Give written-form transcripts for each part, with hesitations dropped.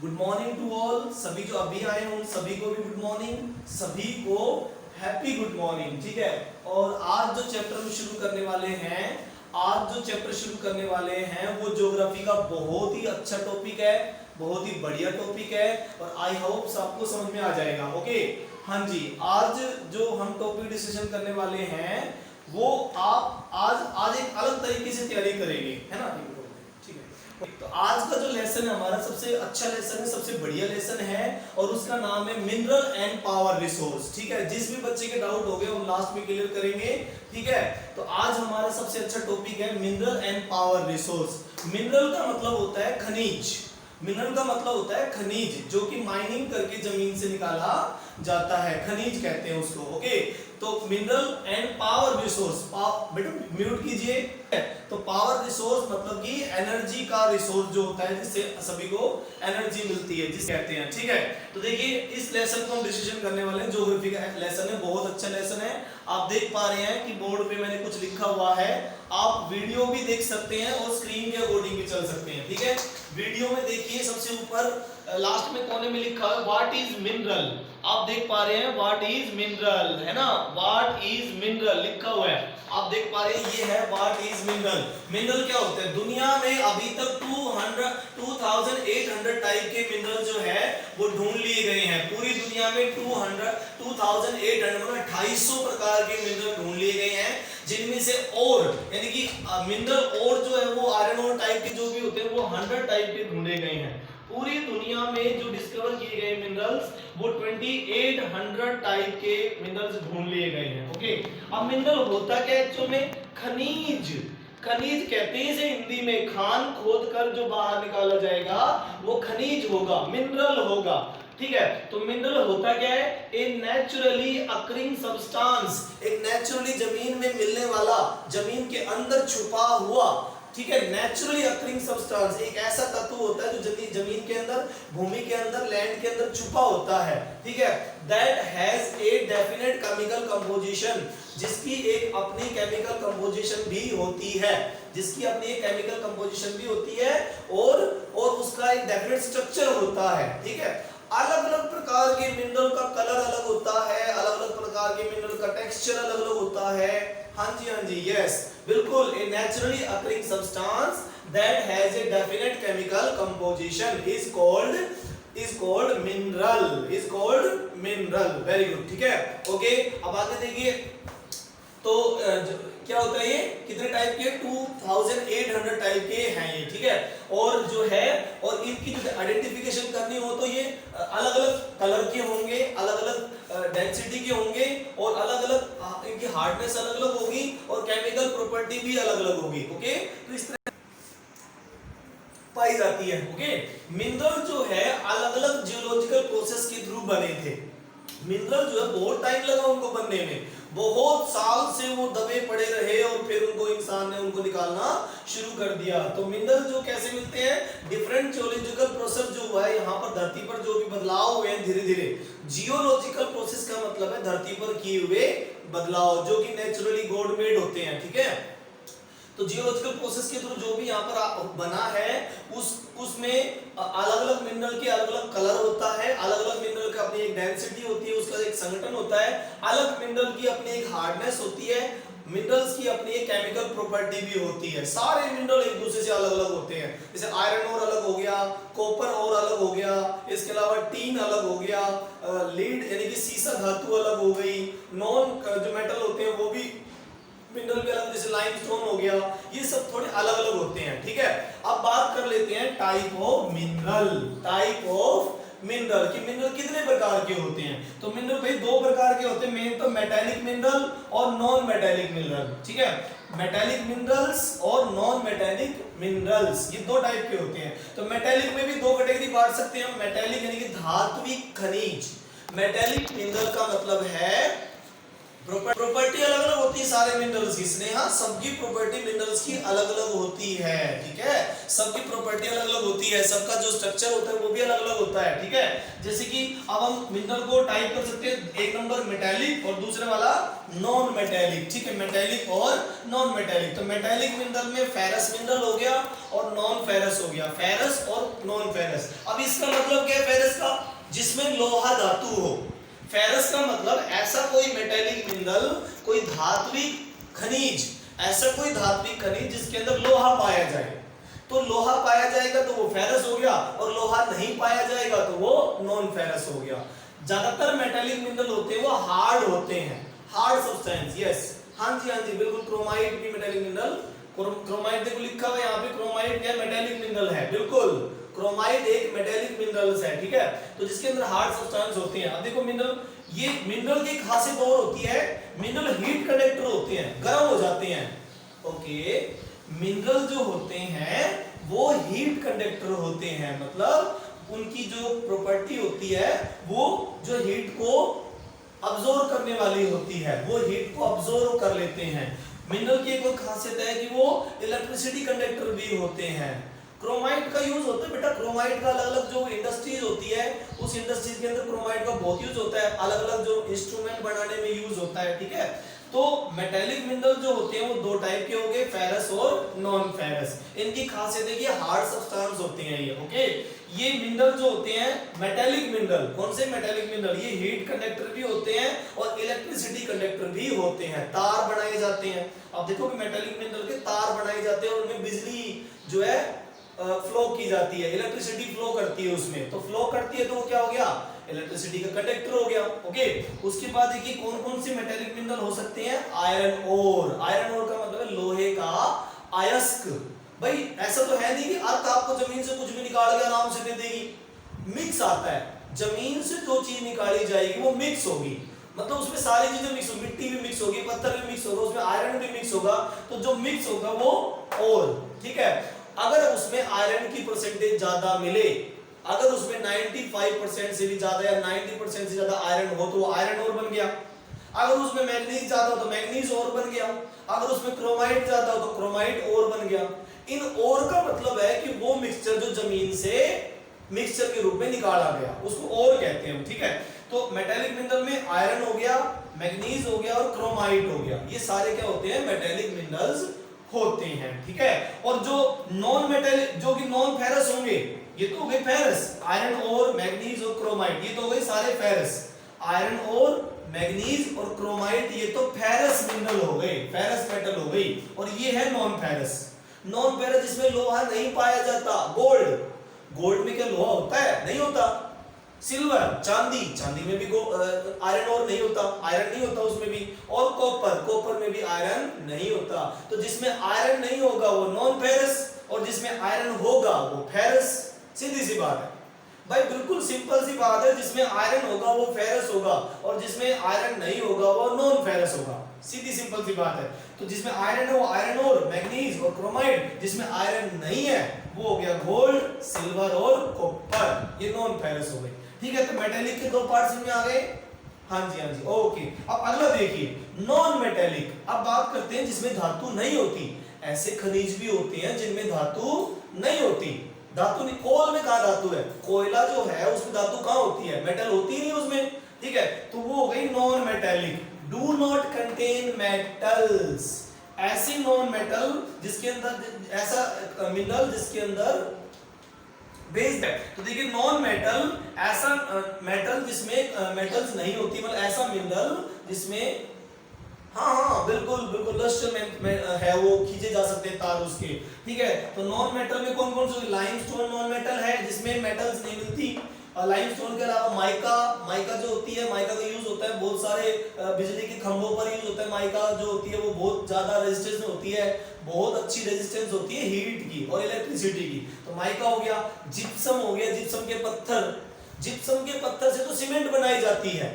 Good morning to all. सभी जो अभी आए हैं उन सभी को भी गुड मॉर्निंग, सभी को हैप्पी गुड मॉर्निंग। ठीक है, और आज जो चैप्टर हम शुरू करने वाले हैं, वो ज्योग्राफी का बहुत ही अच्छा टॉपिक है, बहुत ही बढ़िया टॉपिक है और आई होप सबको समझ में आ जाएगा। ओके, हाँ जी, आज जो हम टॉपिक डिस्कशन करने वाले हैं वो आप आज एक अलग तरीके से तैयारी करेंगे, है ना। ठीक है, तो आज का जो लेसन है हमारा सबसे अच्छा लेसन है, सबसे बढ़िया लेसन है और उसका नाम है मिनरल एंड पावर रिसोर्स। ठीक है, जिस भी बच्चे के डाउट हो गए हम लास्ट में क्लियर करेंगे। ठीक है, तो आज हमारा सबसे अच्छा टॉपिक है mineral and power resource. Mineral का मतलब होता है खनिज, जो कि माइनिंग करके जमीन से निकाला जाता है, खनिज कहते हैं उसको। ओके, तो मिनरल एंड पावर रिसोर्स, बेटा म्यूट कीजिए। तो पावर रिसोर्स मतलब कि एनर्जी का रिसोर्स जो होता है जिससे सभी को एनर्जी मिलती है, जिसे कहते हैं। ठीक है, तो देखिए इस लेसन को हम डिस्कशन करने वाले हैं। ज्योग्राफी का लेसन है, बहुत अच्छा लेसन है। आप देख पा रहे हैं कि बोर्ड पे मैंने कुछ लिखा हुआ है, आप वीडियो भी देख सकते हैं और स्क्रीन के अकॉर्डिंग भी चल सकते हैं। ठीक है, वीडियो में देखिए सबसे ऊपर लास्ट में कोने में लिखा है व्हाट इज मिनरल। आप देख पा रहे हैं व्हाट इज मिनरल, है ना, व्हाट इज मिनरल लिखा हुआ है, आप देख पा रहे हैं ये है व्हाट इज मिनरल। मिनरल क्या होता है? दुनिया में अभी तक 2800 टाइप के मिनरल जो है वो ढूंढ लिए गए हैं। पूरी दुनिया में 2800 2800 प्रकार के मिनरल ढूंढ लिए गए हैं, जिनमें से और यानी कि मिनरल और जो है वो आयरन और टाइप के जो भी होते हैं वो 100 टाइप के ढूंढे गए हैं। पूरी दुनिया में जो डिस्कवर किए गए मिनरल्स वो 2800 टाइप के मिनरल्स ढूंढ लिए गए हैं। ओके, अब मिनरल होता क्या है एक्चुअली में? खनिज कहते हैं इसे हिंदी में। खान खोद कर जो बाहर निकाला जाएगा वो खनिज होगा, मिनरल होगा। ठीक है, तो मिनरल होता क्या है? ए नेचुरली अकरिंग सब्सटेंस, एक नेचुरली जमीन में मिलने वाला, जमीन के अंदर छुपा हुआ, ठीक है, नेचुरली अकरिंग सब्सटेंस एक ऐसा तत्व होता है जो जमीन के अंदर, भूमि के अंदर, लैंड के अंदर छुपा होता है। ठीक है, that has a definite chemical composition, जिसकी एक अपनी केमिकल कंपोजिशन भी होती है, और उसका एक डेफिनेट स्ट्रक्चर होता है। ठीक है, अलग अलग प्रकार के मिनरल का कलर अलग होता है, अलग अलग प्रकार के मिनरल का टेक्सचर अलग अलग होता है। हाँ जी, यस बिल्कुल। A naturally occurring substance that has a definite chemical composition is called mineral. Very good. ठीक है, ओके, अब आगे देखिए। तो क्या होता है, ये कितने टाइप के? 2800 टाइप के हैं ये। ठीक है, और जो है और इनकी जो आइडेंटिफिकेशन करनी हो तो ये अलग अलग कलर के होंगे, अलग अलग डेंसिटी के होंगे और अलग अलग इनकी हार्डनेस अलग अलग होगी और केमिकल प्रॉपर्टी भी अलग अलग होगी। ओके, तो इस तरह पाई जाती है। ओके, मिनरल जो है अलग अलग जियोलॉजिकल प्रोसेस के थ्रू बने थे। मिनरल जो है बहुत टाइम लगा उनको बनने में, बहुत साल से वो दबे पड़े रहे और फिर उनको इंसान ने उनको निकालना शुरू कर दिया। तो मिनरल जो कैसे मिलते हैं? डिफरेंट जियोलॉजिकल प्रोसेस जो हुआ है यहाँ पर धरती पर, जो भी बदलाव हुए हैं धीरे धीरे। जियोलॉजिकल प्रोसेस का मतलब है धरती पर किए हुए बदलाव जो कि नेचुरली गॉड मेड होते हैं। ठीक है, तो जियोलॉजिकल प्रोसेस के थ्रू जो भी यहाँ पर बना है उसमें अलग अलग मिनरल के अलग अलग कलर होता है, अलग अलग मिनरल का अपनी एक डेंसिटी होती है, उसका एक संगठन होता है, अलग मिनरल की अपनी एक हार्डनेस होती है, मिनरल्स की अपनी एक केमिकल प्रॉपर्टी भी होती है। सारे मिनरल एक दूसरे से अलग अलग होते हैं, जैसे आयरन और अलग हो गया, कॉपर और अलग हो गया, इसके अलावा टीन अलग हो गया, लीड यानी कि सीसा धातु अलग हो गई, नॉन जो मेटल होते हैं वो भी मिनरल भी अलग, जैसे लाइमस्टोन हो गया, ये सब थोड़े अलग अलग होते हैं। ठीक है, अब बात कर लेते हैं टाइप ऑफ मिनरल कि मिनरल कितने प्रकार के होते हैं। तो मिनरल भाई दो प्रकार के होते हैं, मेन तो मेटालिक मिनरल और नॉन मेटालिक मिनरल। ठीक है, मेटालिक मिनरल्स और नॉन मेटालिक मिनरल्स, ये दो टाइप के होते हैं। तो मेटालिक में भी दो कैटेगरी बांट सकते हैं हम। मेटालिक यानी कि धात्विक खनिज। मेटालिक मिनरल का मतलब है प्रॉपर्टी अलग अलग होती है सारे मिनरल्स की, स्नेहा सबकी प्रॉपर्टी मिनरल्स की अलग अलग होती है, ठीक है, सबकी प्रॉपर्टी अलग अलग होती है, सबका जो स्ट्रक्चर होता है वो भी अलग अलग होता है, ठीक है। जैसे कि अब हम मिनरल को टाइप कर सकते हैं, एक नंबर मेटेलिक और दूसरे वाला नॉन मेटेलिक, ठीक है, मेटेलिक और नॉन मेटेलिक। तो मेटेलिक मिनरल में फेरस मिनरल हो गया और नॉन फेरस हो गया, फेरस और नॉन फेरस। अब इसका मतलब क्या है फेरस का, जिसमें लोहा धातु हो। फेरस का मतलब ऐसा कोई मेटेलिक मिनरल, कोई धात्विक खनिज, ऐसा कोई धात्विक खनिज जिसके अंदर लोहा पाया जाए। तो लोहा पाया जाएगा तो वो फेरस हो गया, और लोहा नहीं पाया जाएगा तो वो नॉन फेरस हो गया। ज्यादातर मेटेलिक मिनरल होते हैं वो हार्ड होते हैं, हार्ड सब्सटेंस, यस, हाँ जी हाँ जी बिल्कुल। क्रोमाइट भी मेटेलिक मिनरल, क्रोमाइट देखो लिखा हुआ है यहाँ पे, क्रोमाइट क्या मेटेलिक मिनरल है, बिल्कुल क्रोमाइट एक मेटेलिक मिनरल्स है, ठीक है, तो जिसके अंदर हार्ड सब्सटेंस होते हैं। अब देखो मिनरल, ये मिनरल की खासियत और होती है, मिनरल हीट कंडक्टर होते हैं, गर्म हो जाते हैं, ओके। मिनरल जो होते हैं वो हीट कंडक्टर होते हैं, मतलब उनकी जो प्रॉपर्टी होती है वो जो हीट को अब्सॉर्ब करने वाली होती है, वो हीट को अब्सॉर्ब कर लेते हैं। मिनरल की एक और खासियत है कि वो इलेक्ट्रिसिटी कंडक्टर भी होते हैं। क्रोमाइट का यूज होता है बेटा, क्रोमाइट का अलग अलग जो इंडस्ट्रीज होती है उस इंडस्ट्रीज के अंदर क्रोमाइट का बहुत यूज होता है, अलग अलग जो इंस्ट्रूमेंट बनाने में यूज होता है, ठीक है। तो मेटेलिक मिनरल जो होते हैं वो दो टाइप के होंगे, फेरस और नॉन फेरस। इनकी खासियत है कि हार्ड सब्सटेंस होते हैं ये, ओके। ये मिनरल जो होते हैं मेटेलिक मिनरल, कौन से मेटेलिक मिनरल, ये हीट कंडक्टर भी होते हैं और इलेक्ट्रिसिटी कंडक्टर भी होते हैं, तार बनाए जाते हैं। अब देखो कि मेटेलिक मिनरल के तार बनाए जाते हैं और उनमें बिजली जो है फ्लो की जाती है, इलेक्ट्रिसिटी फ्लो करती है उसमें, तो फ्लो करती है तो वो क्या हो गया, इलेक्ट्रिसिटी का कंडक्टर हो गया, ओके। उसके बाद देखिए कौन कौन से मेटेलिक मिनरल हो सकते हैं, आयरन ओर, आयरन ओर का मतलब है लोहे का अयस्क। भाई ऐसा तो है नहीं कि अर्थ आपको जमीन से कुछ भी निकाल के आराम से दे देगी, मिक्स आता है, जमीन से जो चीज निकाली जाएगी वो मिक्स होगी, मतलब उसमें सारी चीजें मिक्स होगी, मिट्टी भी मिक्स होगी, पत्थर भी मिक्स होगा, उसमें आयरन भी मिक्स होगा, तो जो मिक्स होगा वो ओर, ठीक है। अगर उसमें आयरन की परसेंटेज ज्यादा मिले, अगर उसमें 95% से भी ज्यादा या 90% से ज्यादा आयरन हो तो वो आयरन ओर बन गया। अगर उसमें मैग्नीज ज्यादा हो तो मैग्नीज ओर बन गया। अगर उसमें क्रोमाइट ज्यादा हो तो क्रोमाइट ओर बन गया। इन ओर का मतलब है कि वो मिक्सचर जो जमीन से मिक्सचर के रूप में निकाला गया उसको ओर कहते हैं, ठीक है। तो मेटेलिक मिनरल में आयरन हो गया, मैग्नीज हो गया और क्रोमाइट हो गया, ये सारे क्या होते हैं, मेटेलिक मिनरल्स होते हैं, ठीक है। और जो नॉन मेटेलिक, जो कि नॉन फेरस होंगे, ये तो हो गए फेरस, आयरन और मैग्नीज और क्रोमाइट, ये तो हो गए सारे फेरस, आयरन और मैग्नीज और क्रोमाइट, ये तो फेरस मिनरल हो गए, फेरस मेटल हो गई। और ये है नॉन फेरस, नॉन फेरस जिसमें लोहा नहीं पाया जाता, गोल्ड, गोल्ड में क्या लोहा होता है, नहीं होता। सिल्वर, चांदी, चांदी में भी आयरन और नहीं होता, आयरन नहीं होता उसमें भी। और कॉपर, कॉपर में भी आयरन नहीं होता। तो जिसमें आयरन नहीं होगा वो नॉन फेरस, और जिसमें आयरन होगा वो फेरस। सीधी सी बात है भाई, बिल्कुल सिंपल सी बात है, जिसमें आयरन होगा वो फेरस होगा और जिसमें आयरन नहीं होगा वो नॉन फेरस होगा, सीधी सिंपल सी बात है। तो जिसमें आयरन है वो आयरन और मैग्नीज और क्रोमाइट, जिसमें आयरन नहीं है वो हो गया गोल्ड, सिल्वर और कॉपर, ये नॉन फेरस हो गए, ठीक है। तो मेटेलिक के दो पार्ट्स में आ गए, हाँ जी हाँ जी, ओके। अब अगला देखिए नॉन मेटेलिक, अब बात करते हैं जिसमें धातु नहीं होती। ऐसे खनिज भी होते हैं जिनमें धातु नहीं होती, धातु नहीं, कोल में कहा धातु है, कोयला जो है उसमें धातु कहां होती है, मेटल होती नहीं उसमें, ठीक है। तो वो हो गई non metallic, do not contain metals, ऐसी नॉन मेटल जिसके अंदर, ऐसा मिनरल जिसके अंदर बेस्ड है। तो देखिए नॉन मेटल, ऐसा मेटल जिसमें मेटल्स नहीं होती, मतलब ऐसा मिनरल जिसमें, हाँ हाँ बिल्कुल बिल्कुल, लस्टर में है, वो खींचे जा सकते हैं तार उसके, ठीक है। तो नॉन मेटल में कौन कौन से, लाइमस्टोन नॉन मेटल है जिसमें मेटल्स नहीं मिलती। लाइमस्टोन के अलावा माइका, माइका जो होती है, माइका का यूज होता है बहुत सारे बिजली के खंभों पर यूज होता है। माइका जो होती है वो बहुत ज्यादा रेजिस्टेंस होती है, बहुत अच्छी रेजिस्टेंस होती है हीट की और इलेक्ट्रिसिटी की, तो माइका हो गया। जिप्सम हो गया, जिप्सम के पत्थर, जिप्सम के पत्थर से तो सीमेंट बनाई जाती है,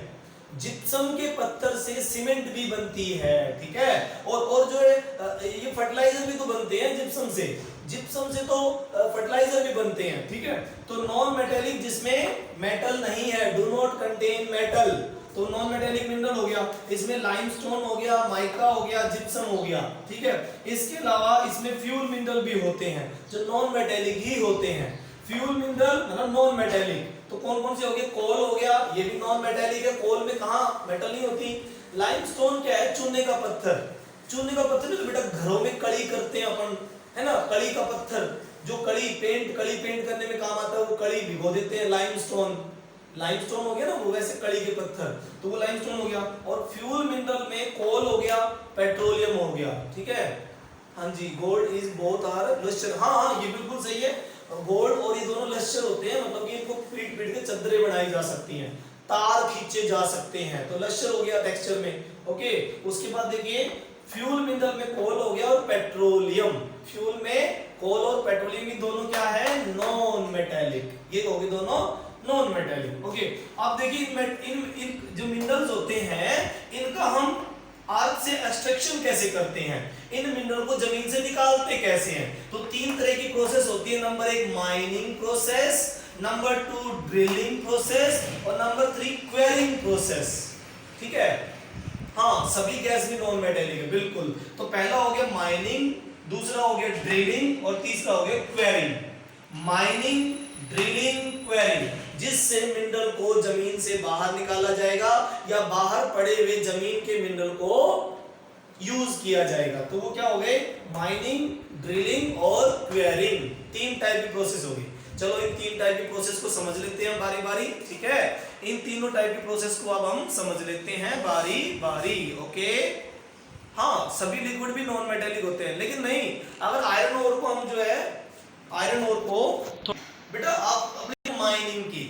जिप्सम के पत्थर से सीमेंट भी बनती है, ठीक है। और जो है ये फर्टिलाइजर भी तो बनते हैं जिप्सम से, जिप्सम से तो फर्टिलाइजर भी बनते हैं, ठीक है। तो नॉन मेटेलिक जिसमें मेटल नहीं है, डू नॉट कंटेन मेटल, तो नॉन मेटेलिक मिनरल हो गया। इसमें लाइमस्टोन हो गया, माइका हो गया, जिप्सम हो गया, ठीक है। इसके अलावा इसमें फ्यूल मिनरल भी होते हैं जो नॉन मेटेलिक ही होते हैं। फ्यूल मिनरल मतलब नॉन मेटेलिक, तो कौन कौन से हो गए? कोल हो गया, ये भी नॉन मेटेलिक है। कोल में कहां मेटल नहीं होती। लाइमस्टोन क्या है? चूने का पत्थर। चूने का पत्थर तो बेटा घरों में कड़ी करते हैं अपन, है ना, कड़ी का पत्थर, जो कड़ी पेंट करने में काम आता है, वो कड़ी भिगो देते हैं, लाइमस्टोन। लाइमस्टोन हो गया ना वो, वैसे कड़ी के पत्थर, तो वो लाइमस्टोन हो गया। और फ्यूल मिनरल में कोल हो गया, पेट्रोलियम हो गया, ठीक है। हाँ जी, gold is both are lustre, हाँ ये बिल्कुल सही है। गोल्ड और ये दोनों लस्टर होते हैं, मतलब कि इनको पीट पीट के चद्दरें बनाई जा सकती हैं, तार खींचे जा सकते हैं, तो लस्टर हो गया टेक्सचर में, ओके। उसके बाद देखिए फ्यूल मिनरल में कोल हो गया और पेट्रोलियम। फ्यूल में कोल और पेट्रोलियम ये दोनों क्या है? नॉन मेटेलिक, ये हो गए दोनों नॉन मेटेलिक, ओके। अब देखिए इन जो मिनरल्स होते हैं इनका हम आर्क से एक्सट्रैक्शन कैसे करते हैं, इन मिनरल को जमीन से निकालते कैसे हैं। तो तीन तरह की प्रोसेस होती है। Number 1 mining process, number 2 drilling process और नंबर 3 क्वेरिंग प्रोसेस, ठीक है। हाँ, सभी गैस भी नॉन मेटेलिक है, बिल्कुल। तो पहला हो गया माइनिंग, दूसरा हो गया ड्रिलिंग और तीसरा हो गया क्वेरिंग। माइनिंग, ड्रिलिंग, क्वेरिंग, जिससे मिनरल को जमीन से बाहर निकाला जाएगा या बाहर पड़े हुए जमीन के मिनरल को यूज किया जाएगा। तो वो क्या हो गए? माइनिंग, ड्रिलिंग और क्वेरिंग, तीन टाइप की प्रोसेस होगी। चलो इन तीन टाइप की प्रोसेस को समझ लेते हैं बारी बारी, ठीक है। इन तीनों टाइप की प्रोसेस को अब हम समझ लेते हैं बारी बारी, ओके। हाँ, सभी लिक्विड भी नॉन मेटेलिक होते हैं, लेकिन नहीं, अगर आयरन ओर को हम जो है आयरन ओर को तो बेटा आप अपनी माइनिंग की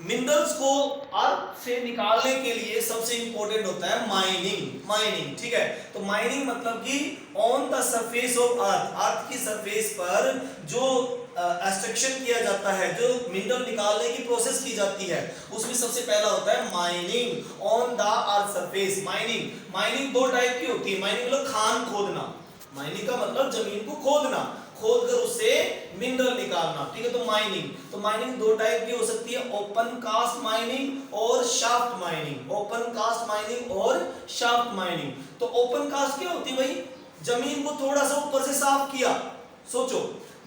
मिनरल्स को अर्थ से निकालने के लिए सबसे इंपॉर्टेंट होता है माइनिंग, ठीक है। तो माइनिंग मतलब कि on the surface of earth की सरफेस पर जो एक्सट्रैक्शन किया जाता है, जो मिनरल निकालने की प्रोसेस की जाती है, उसमें सबसे पहला होता है mining on the earth surface. Mining दो टाइप की होती है। माइनिंग मतलब खान खोदना, माइनिंग का मतलब जमीन को खोदना, खोद कर उससे मिनरल निकालना, ठीक है। तो माइनिंग दो टाइप की हो सकती है, ओपन कास्ट माइनिंग और shaft mining. Open cast mining और शाफ्ट माइनिंग। तो ओपन कास्ट क्या होती है भाई? जमीन को थोड़ा सा ऊपर से साफ किया, सोचो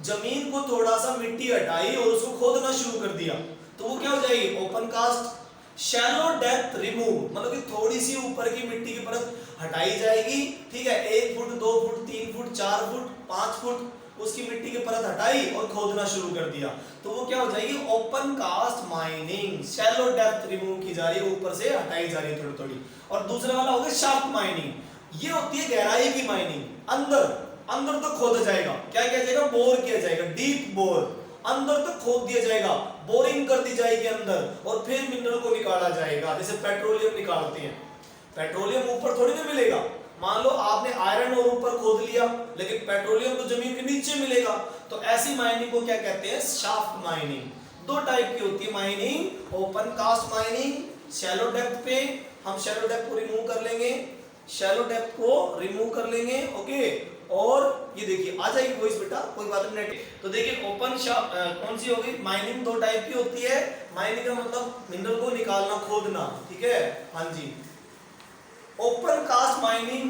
जमीन को थोड़ा सा मिट्टी हटाई और उसको खोदना शुरू कर दिया, तो वो क्या हो जाएगी? Open cast. Shallow depth remove मतलब कि थोड़ी सी ऊपर की मिट्टी की परत हटाई जाएगी, ठीक है। 1 foot 2 foot 3 foot 4 foot 5 foot उसकी मिट्टी की परत हटाई और खोदना शुरू कर दिया, तो वो क्या हो जाएगी? Open cast mining. Shallow depth remove की जा रही है, ऊपर से हटाई जा रही है थोड़ी थोड़ी। और दूसरा वाला हो गया शाफ्ट माइनिंग, ये होती है गहराई की माइनिंग, अंदर तक खोदा जाएगा। क्या किया जाएगा? बोर किया जाएगा, डीप बोर, अंदर तक खोद दिया जाएगा, बोरिंग कर दी जाएगी अंदर, और फिर मिनरल को निकाला जाएगा। जैसे पेट्रोलियम निकालते हैं, पेट्रोलियम ऊपर थोड़ी ना मिलेगा। मान लो आपने आयरन और ऊपर खोद लिया, लेकिन पेट्रोलियम तो जमीन के नीचे मिलेगा, तो ऐसी माइनिंग को क्या कहते हैं? Shaft mining. दो टाइप की होती है mining, open cast mining, shallow depth पे, हम शैलो डेप्थ को रिमूव कर लेंगे, ओके। और ये देखिए आ जाएगी वॉइस बेटा, कोई बात नहीं। तो देखिए ओपन शाफ्ट कौन सी होगी? माइनिंग दो टाइप की होती है। माइनिंग का मतलब मिनरल को निकालना, खोदना, ठीक है। हाँ जी। ओपन कास्ट माइनिंग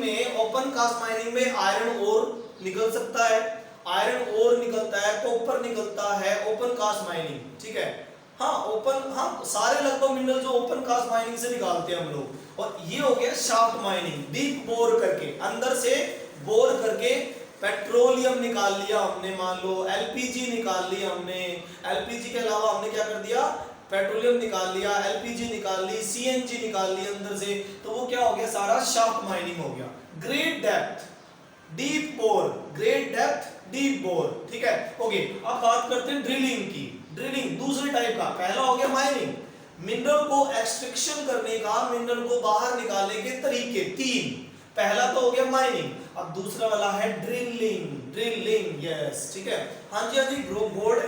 में आयरन ओर निकल सकता है, आयरन ओर निकलता है, कॉपर निकलता है, ओपन कास्ट माइनिंग, ठीक है। हाँ, सारे लगभग मिनरल जो ओपन कास्ट माइनिंग से निकालते हैं हम लोग। और ये हो गया शाफ्ट माइनिंग, डीप बोर करके, अंदर से बोर करके पेट्रोलियम निकाल लिया हमने, मान लो एलपीजी निकाल ली हमने, एलपीजी के अलावा हमने क्या कर दिया? पेट्रोलियम निकाल लिया, एलपीजी निकाल ली, सीएनजी निकाल ली अंदर से, तो वो क्या हो गया? सारा शाफ्ट माइनिंग हो गया। ग्रेट डेप्थ डीप बोर, ठीक है, ओके। अब बात करते हैं ड्रिलिंग की। ड्रिलिंग दूसरे टाइप का, पहला हो गया माइनिंग, मिनरल को एक्सट्रैक्शन करने का, मिनरल को बाहर निकालने के तरीके तीन। पहला तो हो गया माइनिंग, अब दूसरा वाला है ड्रिलिंग, यस, ठीक है। हाँ जी, बोर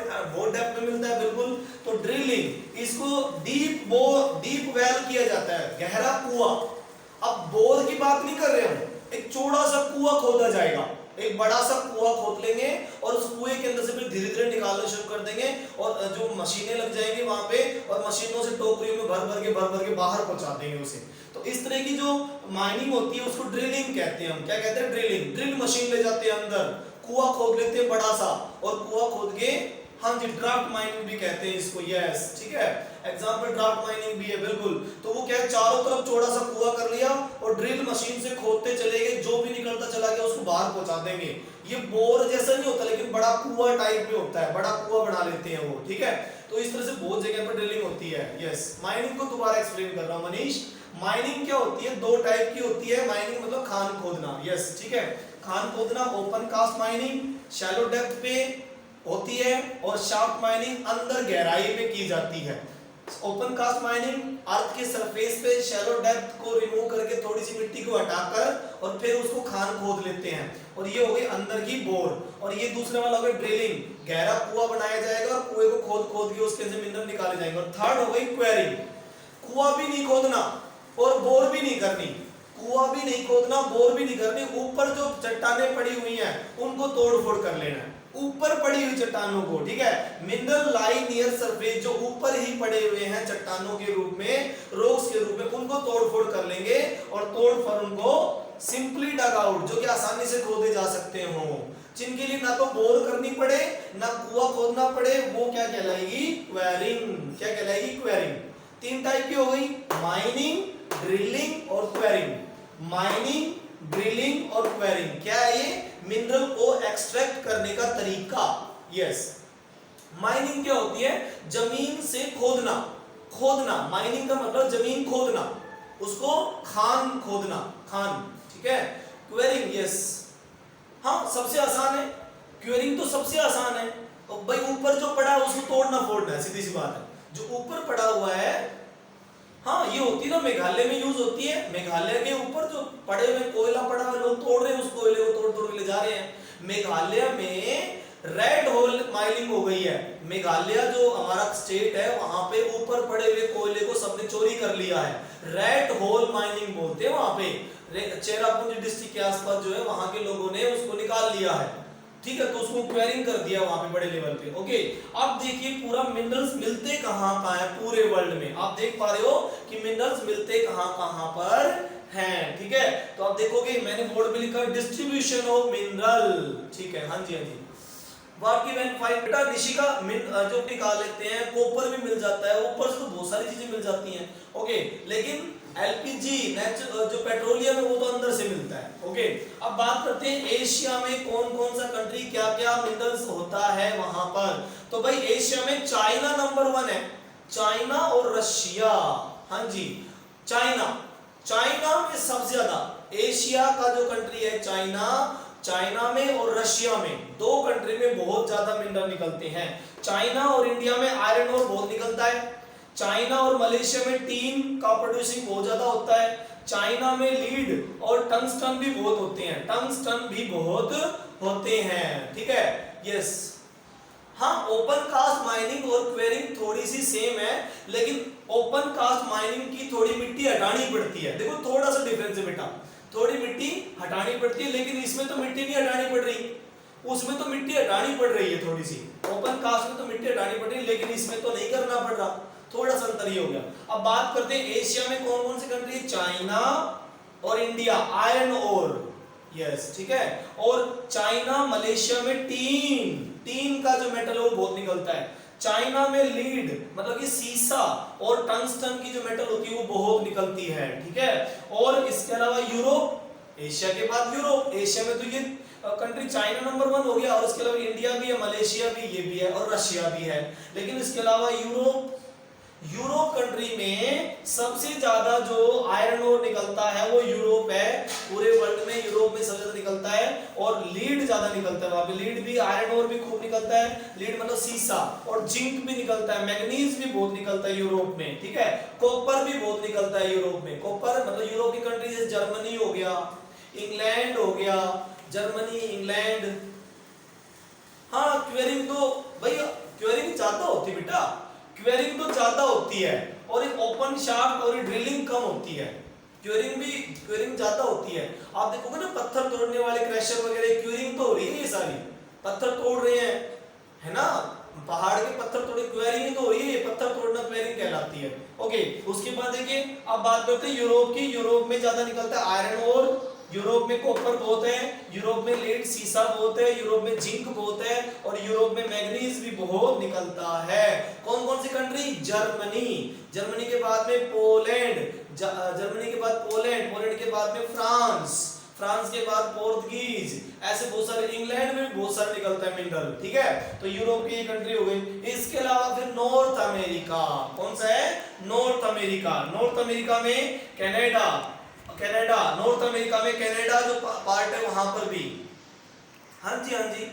डेप्थ में मिलता है, बिल्कुल। तो ड्रिलिंग, इसको डीप वेल किया जाता है, गहरा कुआं। अब बोर की बात नहीं कर रहे हम, एक चौड़ा सा कुआं खोदा जाएगा, एक बड़ा सा कुआं खोद लेंगे और उस कुएं के अंदर से फिर धीरे धीरे निकालना शुरू कर देंगे और जो मशीनें लग जाएंगी वहां पे और मशीनों से टोकरियों में भर भर के बाहर पहुंचा देंगे उसे। तो इस तरह की जो माइनिंग होती है उसको ड्रिलिंग कहते हैं हम। क्या कहते हैं? ड्रिलिंग। ड्रिल मशीन ले जाते हैं अंदर, कुआं खोद लेते हैं बड़ा सा और कुआं खोद के, हाँ जी, ड्राफ्ट माइनिंग भी कहते हैं इसको। यस, ठीक है, एग्जांपल ड्राफ्ट माइनिंग भी है, बिल्कुल। तो वो क्या है, चारों तरफ चौड़ा सा कुआं कर लिया और ड्रिल मशीन से खोदते चले गए, जो भी निकलता चला गया उसको बाहर पहुंचा देंगे। ये बोर जैसा नहीं होता लेकिन बड़ा कुआं टाइप में होता है, बड़ा कुआं बना लेते हैं वो, ठीक है। तो इस तरह से बहुत जगह पर ड्रिलिंग होती है। यस, माइनिंग को दोबारा एक्सप्लेन कर रहा हूं मनीष। माइनिंग क्या होती है? दो टाइप की होती है माइनिंग, मतलब खान खोदना। यस, ठीक है, खान खोदना, open cast mining shallow depth पे होती है और शाफ्ट माइनिंग अंदर गहराई में की जाती है। ओपन कास्ट माइनिंग अर्थ के सरफेस पे शैलो डेप्थ को रिमूव करके थोड़ी सी मिट्टी को हटाकर और फिर उसको खान खोद लेते हैं, और ये हो गई अंदर की बोर। और ये दूसरे वाला हो गया ड्रिलिंग, गहरा कुआं बनाया जाएगा और कुएं को खोद खोद के उसके अंदर मिनरल निकाले जाएंगे। और थर्ड हो गई क्वेरिंग, कुआं भी नहीं खोदना और बोर भी नहीं करनी, कुआं भी नहीं खोदना, बोर भी नहीं करनी, ऊपर जो चट्टानें पड़ी हुई हैं उनको तोड़ फोड़ कर लेना है, ऊपर पड़ी हुई चट्टानों को, ठीक है। मिनरल लाई नियर सरफेस, जो ऊपर ही पड़े हुए हैं चट्टानों के रूप में, रॉक्स के रूप में, उनको तोड़ फोड़ कर लेंगे और तोड़ फोड़ उनको सिंपली डग आउट, जो कि आसानी से खोदे जा सकते हो, जिनके लिए ना तो बोर करनी पड़े ना कुआं खोदना पड़े, वो क्या कहलाएगी? क्वेरिंग। क्या कहलाएगी? क्वेरिंग। तीन टाइप की हो गई, माइनिंग, ड्रिलिंग और क्वेरिंग। माइनिंग, ड्रिलिंग और क्वेरिंग क्या है? ये मिनरल को एक्सट्रैक्ट करने का तरीका। यस, माइनिंग क्या होती है? जमीन से खोदना, खोदना, माइनिंग का मतलब जमीन खोदना, उसको खान खोदना, खान, ठीक है। क्वेरिंग, यस, हाँ, सबसे आसान है क्वेरिंग, तो सबसे आसान है। तो भाई ऊपर जो पड़ा है उसको तोड़ना फोड़ना है, सीधी सी बात है। जो ऊपर पड़ा हुआ है, हाँ, ये होती है ना, मेघालय में यूज होती है। मेघालय के ऊपर जो पड़े हुए कोयला पड़ा हुआ, लोग तोड़ रहे हैं उस कोयले को, तोड़ तोड़ के ले जा रहे हैं। मेघालय में रेड होल माइनिंग हो गई है। मेघालय जो हमारा स्टेट है, वहां पे ऊपर पड़े हुए कोयले को सबने चोरी कर लिया है, रेड होल माइनिंग बोलते हैं वहां पे। चेरापूंजी डिस्ट्रिक्ट के आसपास जो है वहां के लोगों ने उसको निकाल लिया है, ठीक है। तो उसको क्वेरिंग कर दिया वहां पे बड़े लेवल पे। ओके, अब देखिए पूरा मिनरल्स मिलते कहां कहां है पूरे वर्ल्ड में, आप देख पा रहे हो कि मिनरल्स मिलते कहां कहां पर हैं, ठीक है। तो आप देखोगे मैंने बोर्ड पे लिखा डिस्ट्रीब्यूशन ऑफ मिनरल, ठीक है, हाँ जी, हाँ जी। बाकी मैंने फाइव बेटा निशिका जो निकाल लेते हैं, कॉपर भी मिल जाता है, ऊपर से तो बहुत सारी चीजें मिल जाती हैं, ओके। लेकिन एलपीजी जो पेट्रोलियम है वो तो अंदर से मिलता है, ओके। अब बात करते हैं एशिया में कौन कौन सा कंट्री क्या क्या मिनरल्स होता है वहां पर। तो भाई एशिया में चाइना नंबर 1 है, चाइना और रशिया, हाँ जी, चाइना, चाइना में सबसे ज्यादा, एशिया का जो कंट्री है चाइना, चाइना में और रशिया में, दो कंट्री में बहुत ज्यादा मिनरल निकलते हैं। चाइना और इंडिया में आयरन ओर बहुत निकलता है, चाइना और मलेशिया में टीन का प्रोड्यूसिंग बहुत ज्यादा होता है, चाइना में लीड और टंगस्टन भी बहुत होते हैं, टंगस्टन भी बहुत होते हैं, ठीक है। यस, हाँ, ओपन कास्ट माइनिंग और क्वेरिंग थोड़ी सी सेम है, लेकिन ओपन कास्ट माइनिंग की थोड़ी मिट्टी हटानी पड़ती है। देखो थोड़ा सा डिफरेंस है बेटा, थोड़ी मिट्टी हटानी पड़ती है, लेकिन इसमें तो मिट्टी नहीं हटानी पड़ रही, उसमें तो मिट्टी हटानी पड़ रही है थोड़ी सी। ओपन कास्ट में तो मिट्टी हटानी पड़ रही है, लेकिन इसमें तो नहीं करना पड़ रहा, थोड़ा सा अंतर ही हो गया। अब बात करते हैं एशिया में कौन कौन सी कंट्री है, चाइना और इंडिया, आयरन ओर, यस, ठीक है। और चाइना मलेशिया में टीन, टीन का जो मेटल है वो बहुत निकलता है। चाइना में लीड मतलब कि सीसा और टंगस्टन की जो मेटल होती है वो बहुत निकलती है, ठीक है। और इसके अलावा यूरोप, एशिया के बाद यूरोप, एशिया में तो ये कंट्री चाइना नंबर 1 हो गया, और इसके अलावा इंडिया भी है, मलेशिया भी, ये भी है, और रशिया भी है। लेकिन इसके अलावा यूरोप, यूरोप कंट्री में सबसे ज्यादा जो आयरन ओर निकलता है वो यूरोप है, पूरे वर्ल्ड में यूरोप में सबसे ज्यादा निकलता है, और लीड ज्यादा निकलता है वहां पे, लीड भी, आयरन ओर भी खूब निकलता है, लीड मतलब सीसा, और जिंक भी निकलता है, मैग्नीज भी बहुत निकलता है यूरोप में, ठीक है। कॉपर भी बहुत निकलता है यूरोप में, कॉपर मतलब यूरोप की कंट्री जैसे जर्मनी हो गया, इंग्लैंड हो गया, जर्मनी, इंग्लैंड। हाँ, क्वेरिंग तो भैया क्वेरिंग ज्यादा होती है बेटा, क्वेरिंग तो ज्यादा होती है, और एक ओपन शाफ्ट और ड्रिलिंग कम होती है, क्यूरिंग ज्यादा होती है। आप देखोगे ना पत्थर तोड़ने वाले क्रैशर वगैरह, क्यूरिंग तो हो रही है, ये सारी पत्थर तोड़ रहे हैं, है ना, पहाड़ के पत्थर तोड़े, क्वेरिंग तो हो रही है, ये पत्थर तोड़ना क्वेरिंग कहलाती है। ओके, उसके बाद देखिए अब बात करते हैं यूरोप की। यूरोप में ज्यादा निकलता है आयरन ओर, यूरोप में कॉपर बहुत है, यूरोप में लेड सीसा बहुत है, यूरोप में जिंक बहुत है, और यूरोप में मैग्नीज भी बहुत निकलता है। कौन कौन सी कंट्री? जर्मनी, जर्मनी के बाद में पोलैंड, जर्मनी के बाद पोलैंड, पोलैंड के बाद में फ्रांस, फ्रांस के बाद पोर्तुगीज, ऐसे बहुत सारे, इंग्लैंड में भी बहुत सारे निकलता है मिनरल। ठीक है, तो यूरोप की ये कंट्री हो गई। इसके अलावा फिर नॉर्थ अमेरिका, कौन सा है? North America. नॉर्थ अमेरिका में कनाडा, कनाडा, नॉर्थ अमेरिका में कनाडा जो पार्ट है वहां पर भी, हाँ जी हाँ जी,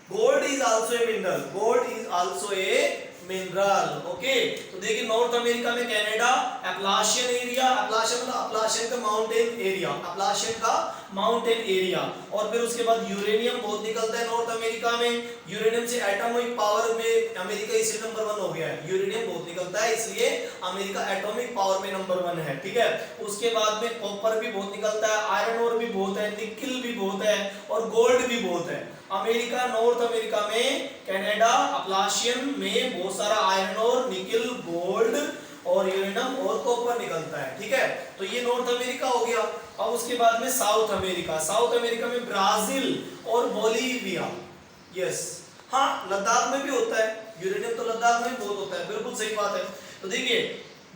gold is also a mineral, gold is also a mineral. Okay, तो देखिए नॉर्थ अमेरिका में कनाडा, एप्लाशियन एरिया, एप्लाशियन मतलब अप्लाशियन का माउंटेन एरिया, अप्लाशियन का माउंटेन एरिया, और फिर उसके बाद यूरेनियम बहुत निकलता है नॉर्थ अमेरिका में। यूरेनियम से एटॉमिक पावर में अमेरिका इसलिए नंबर 1 हो गया है, यूरेनियम बहुत निकलता है इसलिए अमेरिका एटॉमिक पावर में नंबर 1 है। ठीक है, उसके बाद में कॉपर भी बहुत निकलता है, आयरन ओर भी बहुत है, निकिल भी बहुत है, और गोल्ड भी बहुत है। अमेरिका, नॉर्थ अमेरिका में कनाडा, अप्लाशियन में बहुत सारा आयरन ओर, निकिल, गोल्ड और यूरेनियम और कॉपर निकलता है। ठीक है, तो ये नॉर्थ अमेरिका हो गया। अब उसके बाद में साउथ अमेरिका, साउथ अमेरिका में ब्राजील और बोलीविया। यस, हाँ, लद्दाख में भी होता है यूरेनियम, तो लद्दाख में बहुत होता है, बिल्कुल सही बात है। तो देखिए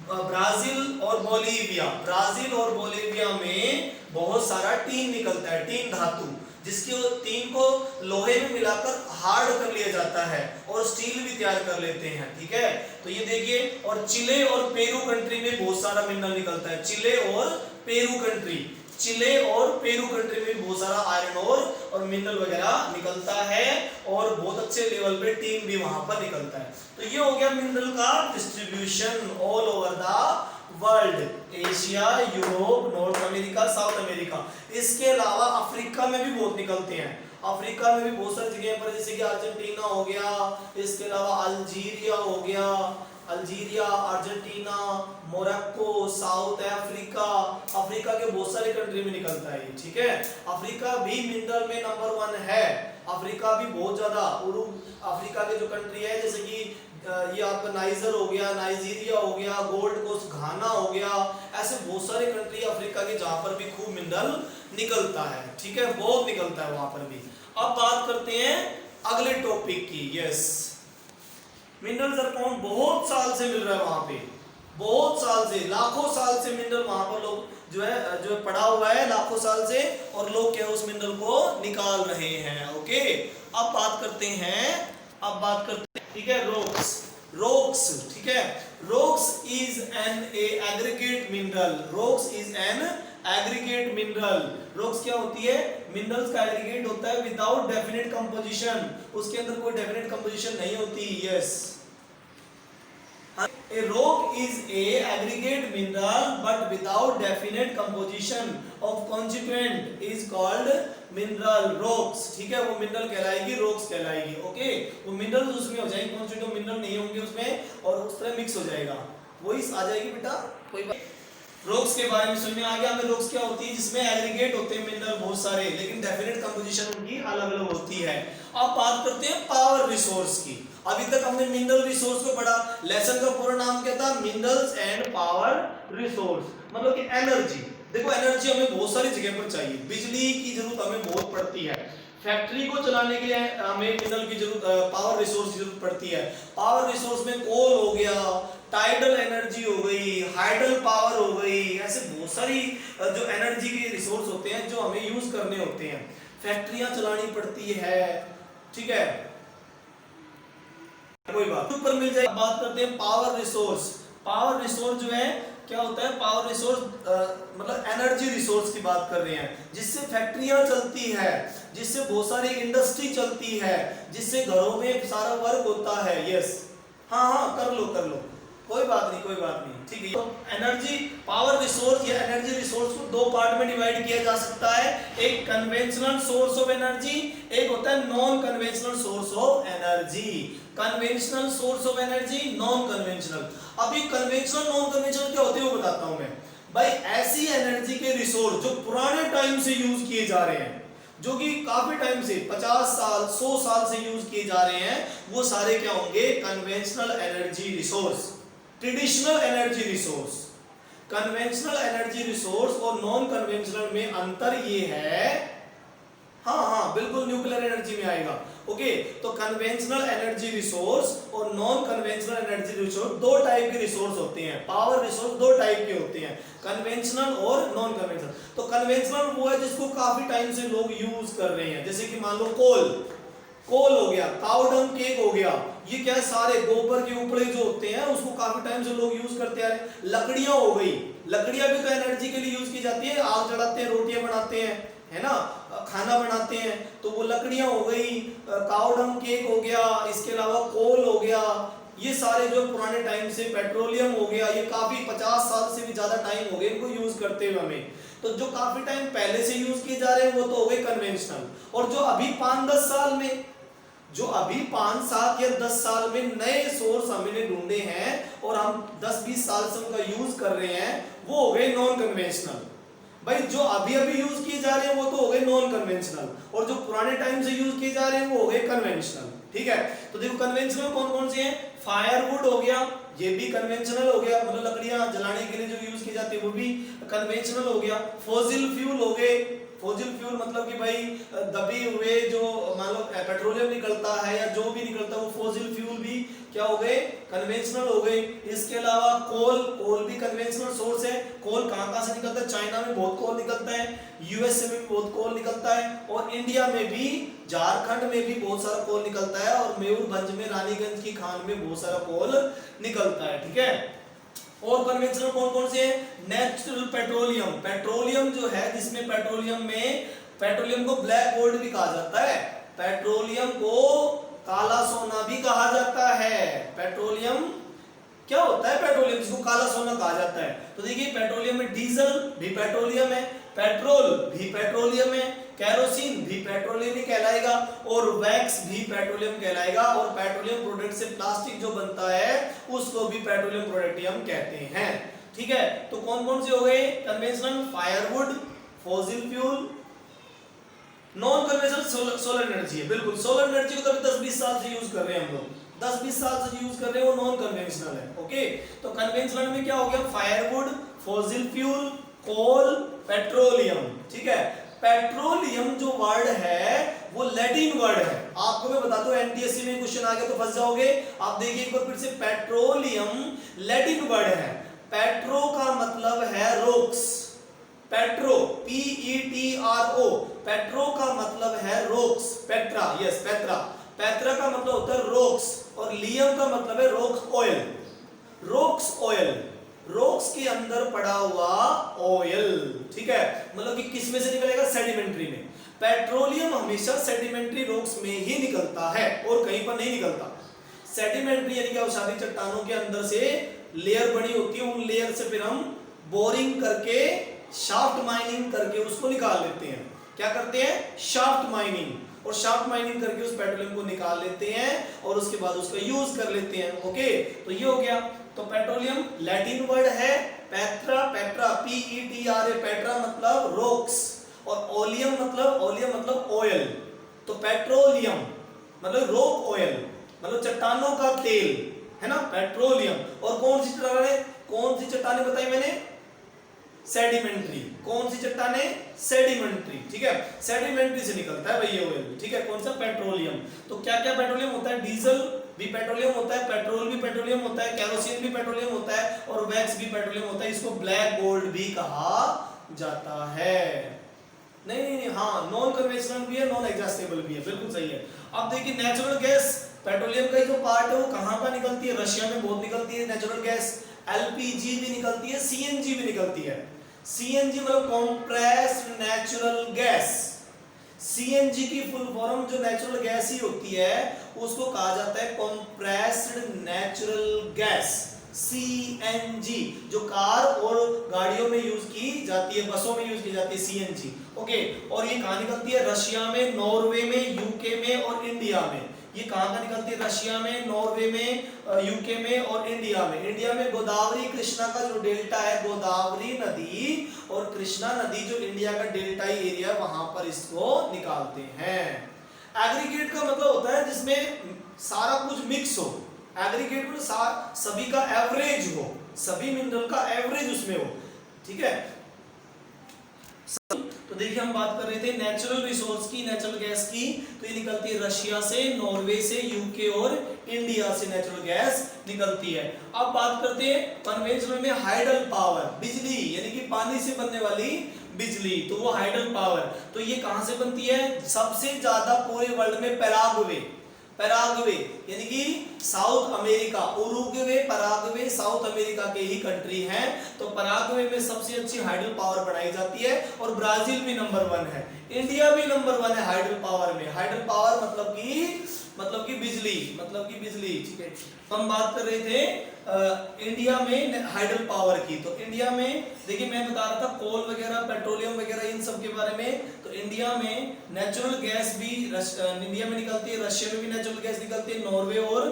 ब्राजील और बोलीविया, ब्राजील और बोलीविया में बहुत सारा टीन निकलता है, टीन धातु, जिसके टीन को लोहे में मिलाकर हार्ड कर लिया जाता है और स्टील भी तैयार कर लेते हैं। ठीक है, तो ये देखिए, और चिले और पेरू कंट्री में बहुत सारा मिनरल निकलता है, चिले और पेरू कंट्री, चिले और पेरू कंट्री में बहुत सारा आयरन और मिनरल वगैरह निकलता है, और बहुत अच्छे लेवल पे टीन भी वहां पर निकलता है। तो ये हो गया मिनरल का distribution all over the world, Asia, Europe, north America, south America. इसके अलावा अफ्रीका में भी बहुत निकलते हैं, अफ्रीका में भी बहुत सारी जगह पर, जैसे कि अर्जेंटीना हो गया, इसके अलावा अल्जीरिया हो गया, Algeria, Argentina, Morocco, south Africa, Africa के बहुत सारे कंट्री में निकलता है। ठीक है, अफ्रीका भी मिनरल में नंबर 1 है, अफ्रीका भी बहुत ज्यादा। अफ्रीका के जो कंट्री है, जैसे कि ये आपका नाइजर हो गया, नाइजीरिया हो गया, गोल्ड कोस्ट घाना हो गया, ऐसे बहुत सारे कंट्री अफ्रीका के जहां पर भी खूब मिनरल निकलता है। ठीक है, बहुत निकलता है वहां पर भी। अब बात करते हैं अगले टॉपिक की। यस, मिनरल सरकॉम बहुत साल से मिल रहा है वहां पे, बहुत साल से, लाखों साल से मिनरल वहां पर लोग जो पड़ा हुआ है लाखों साल से, और लोग क्या उस मिनरल को निकाल रहे हैं। ओके, अब बात करते हैं, ठीक है, रॉक्स, रॉक्स। ठीक है, rocks is an aggregate mineral, rocks is an aggregate mineral. Rocks क्या होती है? मिनरल्स का एग्रीगेट होता है विदाउट डेफिनेट कंपोजिशन, उसके अंदर कोई डेफिनेट कंपोजिशन नहीं होती। Yes, a rock is a aggregate mineral but without definite composition of constituent is called mineral rocks। ठीक है, वो मिनरल कहलाएगी, रॉक्स कहलाएगी। ओके, वो मिनरल्स उसमें हो जाएंगे, कॉन्स्टिट्यूएंट मिनरल नहीं होंगे उसमें, और उस तरह मिक्स हो जाएगा, वही आ जाएगी बेटा। कोई बात, रॉक्स के बारे में समझ में आ गया हमें। रॉक्स क्या होती है? जिसमें एग्रीगेट होते हैं मिनरल बहुत सारे, लेकिन डेफिनेट कंपोजिशन उनकी अलग अलग होती है। अब बात करते हैं पावर रिसोर्स की। अभी तक हमने मिनरल रिसोर्स को पढ़ा, लेसन का पूरा नाम क्या था? मिनरल्स एंड पावर रिसोर्स, मतलब कि एनर्जी। देखो, एनर्जी हमें बहुत सारी जगह पर चाहिए, बिजली की जरूरत हमें बहुत पड़ती है, फैक्ट्री को चलाने के लिए हमें मिनरल की जरूरत, पावर रिसोर्स की जरूरत पड़ती है। पावर रिसोर्स में कोल हो गया, टाइडल एनर्जी हो गई, हाइडल पावर हो गई, ऐसे बहुत सारी जो एनर्जी के रिसोर्स होते हैं जो हमें यूज करने होते हैं, फैक्ट्रियां चलानी पड़ती है। ठीक है, कोई बात ऊपर मिल जाए। बात करते हैं पावर रिसोर्स। पावर रिसोर्स जो है क्या होता है? पावर रिसोर्स मतलब एनर्जी रिसोर्स की बात कर रहे हैं, जिससे फैक्ट्रियां चलती है, जिससे बहुत सारी इंडस्ट्री चलती है, जिससे घरों में सारा वर्क होता है। यस, हाँ, कर लो, कोई बात नहीं। ठीक है, तो एनर्जी, पावर रिसोर्स या एनर्जी रिसोर्स को दो पार्ट में डिवाइड किया जा सकता है। एक कन्वेंशनल सोर्स ऑफ एनर्जी, एक होता है non conventional source of energy. Conventional source of energy, non conventional. अभी कन्वेंशनल नॉन कन्वेंशनल क्या होते हैं वो बताता हूं मैं। भाई ऐसी एनर्जी के रिसोर्स जो पुराने टाइम से यूज किए जा रहे हैं, जो कि काफी टाइम से 50 साल 100 साल से यूज किए जा रहे हैं, वो सारे क्या होंगे? Conventional energy resource, traditional energy resource. Conventional energy resource और नॉन कन्वेंशनल में अंतर ये है, हाँ बिल्कुल न्यूक्लियर एनर्जी में आएगा। ओके, तो कन्वेंशनल एनर्जी रिसोर्स और नॉन कन्वेंशनल एनर्जी रिसोर्स दो टाइप के रिसोर्स होते हैं। पावर रिसोर्स दो टाइप के होते हैं, कन्वेंशनल और नॉन कन्वेंशनल। तो कन्वेंशनल वो है जिसको काफी टाइम से लोग यूज कर रहे हैं, जैसे कि मान लो कोल हो गया, काउ डंग केक हो गया, ये क्या है? सारे गोबर के उपड़े जो होते हैं उसको काफी टाइम से लोग यूज करते आ रहे हैं। लकड़ियां हो गई, लकड़ियां भी तो एनर्जी के लिए यूज की जाती है, आग जलाते हैं, रोटियां बनाते हैं, है ना, खाना बनाते हैं, तो वो लकड़ियां हो गई, काउ डंग केक हो गया, इसके अलावा कोल हो गया, ये सारे जो पुराने टाइम से, पेट्रोलियम हो गया, ये काफी 50 साल से भी ज्यादा टाइम हो गए इनको यूज करते हुए हमें। तो जो काफी टाइम पहले से यूज किए जा रहे हैं वो तो हो गए कन्वेंशनल, और जो अभी 5-10 साल में, जो अभी 5 साल या 10 साल में नए सोर्स हमने ढूंढे हैं और हम 10-20 साल से उनका यूज कर रहे हैं, वो हो गए नॉन कन्वेंशनल। भाई जो अभी यूज किए जा रहे हैं वो तो हो गए नॉन कन्वेंशनल, और जो पुराने टाइम से यूज किए जा रहे हैं वो हो गए कन्वेंशनल। ठीक है, तो देखो कन्वेंशनल कौन कौन से हैं? फायरवुड हो गया, ये भी कन्वेंशनल हो गया, मतलब लकड़ियां जलाने के लिए जो यूज की जाती है वो भी कन्वेंशनल हो गया। फॉसिल फ्यूल हो गए, फॉसिल फ्यूल मतलब कि भाई दबे हुए जो मान लो पेट्रोलियम निकलता है या जो भी निकलता है वो फॉसिल फ्यूल भी क्या हो गए? कन्वेंशनल हो गए। इसके अलावा कोल भी कन्वेंशनल सोर्स है। कोल कहां से निकलता है? चाइना में बहुत कोल निकलता है, यूएसए में भी बहुत कोल निकलता है, और इंडिया में भी, झारखंड में भी बहुत सारा कोल निकलता है, और मयूरभंज में, रानीगंज की खान में बहुत सारा कोल निकलता है। ठीक है, और कन्वेंशनल कौन कौन से हैं? नेचुरल पेट्रोलियम, पेट्रोलियम जो है जिसमें पेट्रोलियम को ब्लैक गोल्ड भी कहा जाता है, पेट्रोलियम को काला सोना भी कहा जाता है। पेट्रोलियम क्या होता है? पेट्रोलियम जिसको काला सोना कहा जाता है। तो देखिए पेट्रोलियम में डीजल भी पेट्रोलियम है, पेट्रोल भी पेट्रोलियम है, केरोसिन भी पेट्रोलियम ही कहलाएगा, और वैक्स भी पेट्रोलियम कहलाएगा, और पेट्रोलियम प्रोडक्ट से प्लास्टिक जो बनता है उसको भी पेट्रोलियम प्रोडक्ट ही हम कहते हैं। ठीक है, तो कौन कौन से हो गए? Conventional firewood, fossil fuel, non conventional solar energy है, बिल्कुल सोलर एनर्जी को तो 10-20 साल से यूज कर रहे हैं हम लोग, 10-20 साल से यूज कर रहे हैं, वो नॉन कन्वेंशनल है। ओके, तो कन्वेंशनल में क्या हो गया? फायरवुड, फॉसिल फ्यूल, कोल, पेट्रोलियम। ठीक है, पेट्रोलियम जो वर्ड है वो लैटिन वर्ड है, आपको मैं बता दूं एनटीएससी में क्वेश्चन आ गया तो फंस जाओगे। आप देखिए एक बार फिर से, पेट्रोलियम लैटिन वर्ड है, पेट्रो का मतलब है रोक्स, पेट्रो PETRO, पेट्रो का मतलब है rocks, Petra, yes Petra, Petra का मतलब होता है रोक्स, और लियम का मतलब है rocks oil, rocks oil, rocks के अंदर पड़ा हुआ ऑयल। ठीक है, मतलब कि किस में से निकलेगा? सेडिमेंट्री में। पेट्रोलियम हमेशा सेडिमेंट्री रोक्स में ही निकलता है और कहीं पर नहीं निकलता। सेडिमेंट्री यानी कि अवसादी चट्टानों के अंदर से लेयर बनी होती है, उन लेयर से फिर हम बोरिंग करके, शाफ्ट माइनिंग करके उसको निकाल लेते हैं। क्या करते हैं? शाफ्ट माइनिंग, और शाफ्ट माइनिंग करके उस पेट्रोलियम को निकाल लेते हैं और उसके बाद उसका यूज कर लेते हैं। ओके, तो ये हो गया। तो पेट्रोलियम लैटिन वर्ड है पेट्रा, पेट्रा PETRA, पेट्रा मतलब रोक्स, और ओलियम मतलब ऑयल। तो पेट्रोलियम मतलब रोक ऑयल, मतलब चट्टानों का तेल, है ना, पेट्रोलियम। और कौन सी चट्टानें, कौन सी चट्टानें बताई मैंने? सेडिमेंट्री। कौन सी चट्टानें? सेडिमेंट्री। ठीक है, सेडिमेंट्री से निकलता है भाई ये ऑयल। ठीक है, कौन सा? पेट्रोलियम। तो क्या क्या पेट्रोलियम होता है? डीजल भी पेट्रोलियम होता है, पेट्रोल भी पेट्रोलियम होता है, केरोसिन भी पेट्रोलियम होता है, और वैक्स भी पेट्रोलियम होता है। इसको ब्लैक गोल्ड भी कहा जाता है। नहीं, हाँ, नॉन कन्वेंशनल भी है, नॉन एग्जॉस्टेबल भी है, बिल्कुल सही है। अब देखिए नेचुरल गैस, पेट्रोलियम का जो पार्ट है वो कहां पर निकलती है? रशिया में बहुत निकलती है नेचुरल गैस। LPG भी निकलती है, CNG भी निकलती है। CNG मतलब कंप्रेस्ड नेचुरल गैस। CNG की फुल फॉर्म जो नेचुरल गैस ही होती है उसको कहा जाता है कंप्रेस्ड नेचुरल गैस, CNG, जो कार और गाड़ियों में यूज की जाती है, बसों में यूज की जाती है CNG। ओके, और ये कहां निकलती है? रशिया में, नॉर्वे में, यूके में और इंडिया में। ये कहाँ का निकलती है? रशिया में, नॉर्वे में, यूके में और इंडिया में। इंडिया में गोदावरी कृष्णा का जो डेल्टा है, गोदावरी नदी और कृष्णा नदी जो इंडिया का डेल्टाई एरिया, वहां पर इसको निकालते हैं। एग्रीगेट का मतलब होता है जिसमें सारा कुछ मिक्स हो। एग्रीगेट में सभी का एवरेज हो, सभी मिनरल का एवरेज उसमें हो, ठीक है। तो देखिए हम बात कर रहे थे नेचुरल रिसोर्स की, नेचुरल गैस की, तो ये निकलती है रशिया से, नॉर्वे से, यूके और इंडिया से नेचुरल गैस निकलती है। अब बात करते हैं कन्वेंशनल में हाइडल पावर, बिजली यानी कि पानी से बनने वाली बिजली, तो वो हाइडल पावर, तो ये कहां से बनती है? सबसे ज्यादा पूरे वर्ल्ड में पैराग्वे, पैराग्वे यानी कि south America, Uruguay, Paraguay south America के ही कंट्री हैं, तो पैराग्वे में सबसे अच्छी हाइडल पावर बनाई जाती है और ब्राजील भी नंबर 1 है, इंडिया भी नंबर 1 है हाइडल पावर में। हाइडल पावर मतलब कि बिजली, ठीक है। हम बात कर रहे थे इंडिया में हाइडल पावर की, तो इंडिया में देखिए मैं बता रहा था कोल वगैरह, पेट्रोलियम वगैरह इन सब के बारे में, तो इंडिया में नेचुरल गैस भी इंडिया में निकलती है, रशिया में भी नेचुरल गैस निकलती है, नॉर्वे और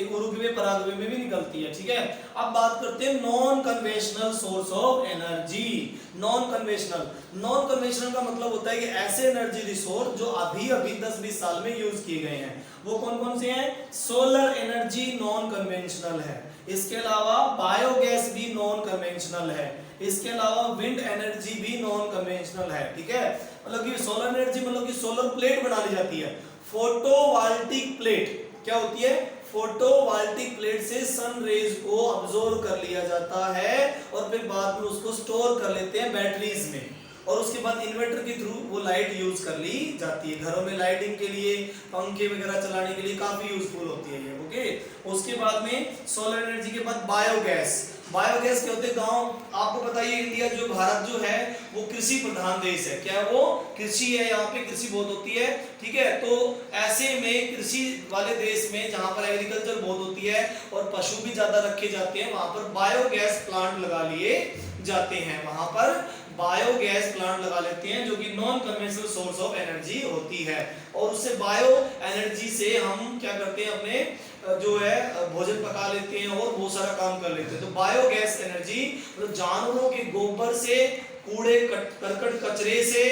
उरुग्वे, पैराग्वे में भी निकलती है, ठीक है। अब बात करते हैं non conventional source of energy. Non conventional का मतलब होता है कि ऐसे एनर्जी रिसोर्स जो अभी 10-20 साल में यूज किए गए हैं, वो कौन कौन से हैं? सोलर एनर्जी नॉन कन्वेंशनल है, इसके अलावा बायोगैस भी नॉन कन्वेंशनल है, इसके अलावा विंड एनर्जी भी नॉन कन्वेंशनल है, ठीक है। मतलब कि सोलर एनर्जी मतलब कि सोलर प्लेट बना ली जाती है, फोटोवोल्टिक प्लेट क्या होती है? फोटोवोल्टिक प्लेट से सन रेज को अब्सॉर्ब कर लिया जाता है और फिर बाद में उसको स्टोर कर लेते हैं बैटरीज में, और उसके बाद इन्वर्टर के थ्रू वो लाइट यूज कर ली जाती है, घरों में लाइटिंग के लिए, पंखे वगैरह चलाने के लिए काफी यूजफुल होती है ये, ओके। उसके बाद में सोलर एनर्जी के बाद बायोगैस। बायोगैस क्या होते हैं? गांव, आपको बताइए इंडिया जो भारत जो है वो कृषि प्रधान देश है, क्या है वो? कृषि है, यहाँ पे कृषि बहुत होती है, ठीक है। तो ऐसे में कृषि वाले देश में जहां पर एग्रीकल्चर बहुत होती है और पशु भी ज्यादा रखे जाते हैं, वहां पर बायोगैस प्लांट लगा लिए जाते हैं, वहां पर बायोगैस प्लांट लगा लेते हैं जो कि non conventional source of energy होती है, और उससे बायो एनर्जी से हम क्या करते हैं? अपने जो है भोजन पका लेते हैं और बहुत सारा काम कर लेते हैं। तो बायोगैस एनर्जी मतलब जानवरों के गोबर से, कूड़े करकट कचरे से